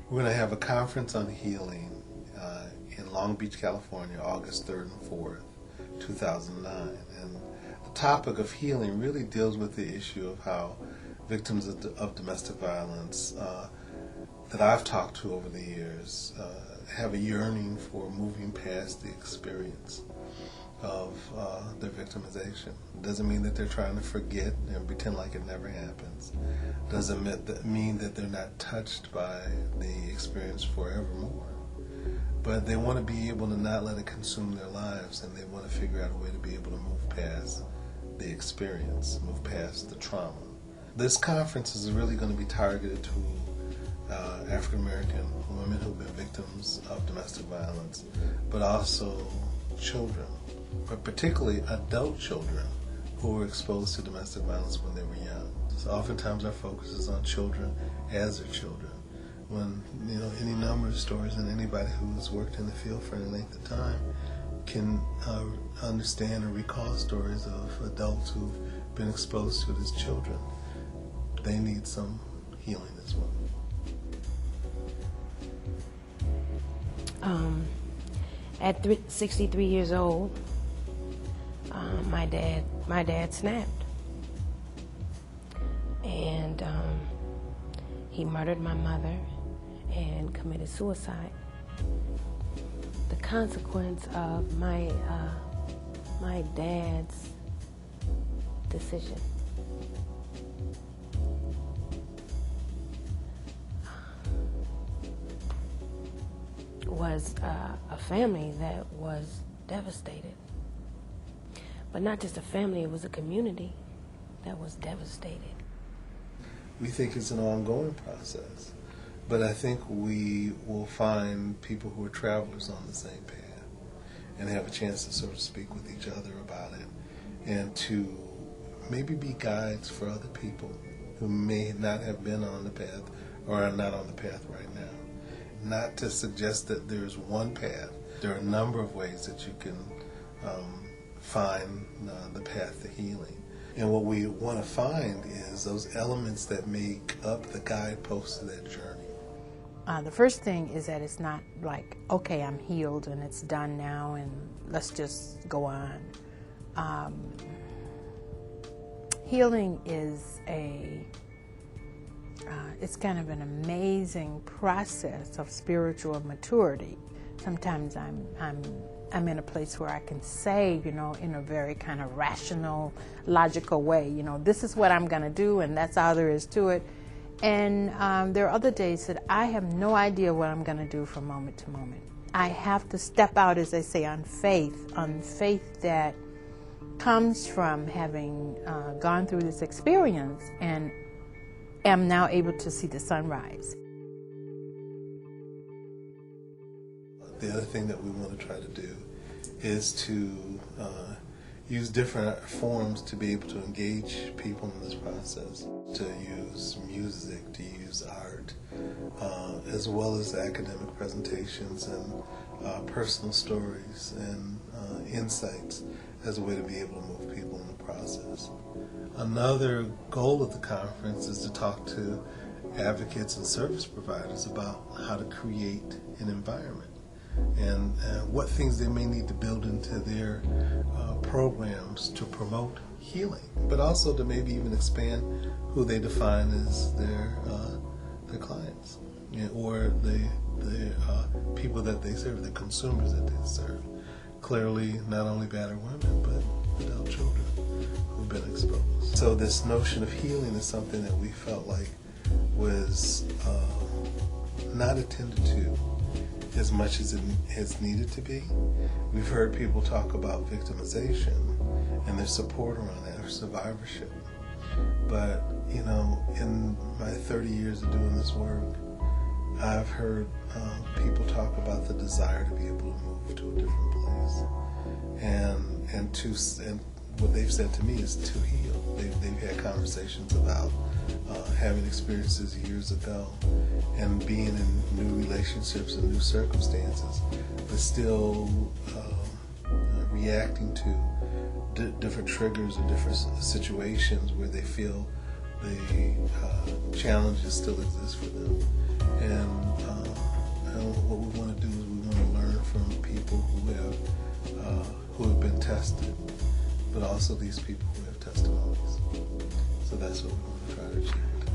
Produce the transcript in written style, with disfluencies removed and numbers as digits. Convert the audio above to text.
We're going to have a conference on healing in Long Beach, California, August 3rd and 4th, 2009. And the topic of healing really deals with the issue of how victims of domestic violence that I've talked to over the years have a yearning for moving past the experience of their victimization. It doesn't mean that they're trying to forget and pretend like it never happens. Doesn't mean that they're not touched by the experience forevermore. But they want to be able to not let it consume their lives, and they want to figure out a way to be able to move past the experience, move past the trauma. This conference is really going to be targeted to African American women who've been victims of domestic violence, but also children, but particularly adult children who were exposed to domestic violence when they were young. So oftentimes our focus is on children as their children. When any number of stories, and anybody who's worked in the field for any length of time can understand or recall stories of adults who've been exposed to it as children. They need some healing as well. At 63 years old, my dad snapped, and he murdered my mother and committed suicide. The consequence of my dad's decision. Was a family that was devastated. But not just a family, it was a community that was devastated. We think it's an ongoing process, but I think we will find people who are travelers on the same path and have a chance to sort of speak with each other about it, and to maybe be guides for other people who may not have been on the path or are not on the path right now. Not to suggest that there's one path. There are a number of ways that you can find the path to healing. And what we want to find is those elements that make up the guideposts of that journey. The first thing is that it's not like, okay, I'm healed and it's done now and let's just go on. Healing is it's kind of an amazing process of spiritual maturity. Sometimes I'm in a place where I can say, in a very kind of rational, logical way, this is what I'm going to do and that's all there is to it. And there are other days that I have no idea what I'm going to do from moment to moment. I have to step out, as they say, on faith that comes from having gone through this experience and am now able to see the sunrise. The other thing that we want to try to do is to use different forms to be able to engage people in this process, to use music, to use art, as well as academic presentations and personal stories and insights as a way to be able to move people in the process. Another goal of the conference is to talk to advocates and service providers about how to create an environment and what things they may need to build into their programs to promote healing, but also to maybe even expand who they define as their clients, or the people that they serve, the consumers that they serve. Clearly, not only battered women, but adult children who've been exposed. So this notion of healing is something that we felt like was not attended to as much as it has needed to be. We've heard people talk about victimization and their support around that, or survivorship. But, in my 30 years of doing this work, I've heard people talk about the desire to be able to move to a different place, and what they've said to me is to heal. They've had conversations about having experiences years ago and being in new relationships and new circumstances, but still reacting to different triggers or different situations where they feel the challenges still exist for them. And what we want to do is we want to learn from people who have been tested, but also these people who have testimonies. So that's what we want to try to achieve.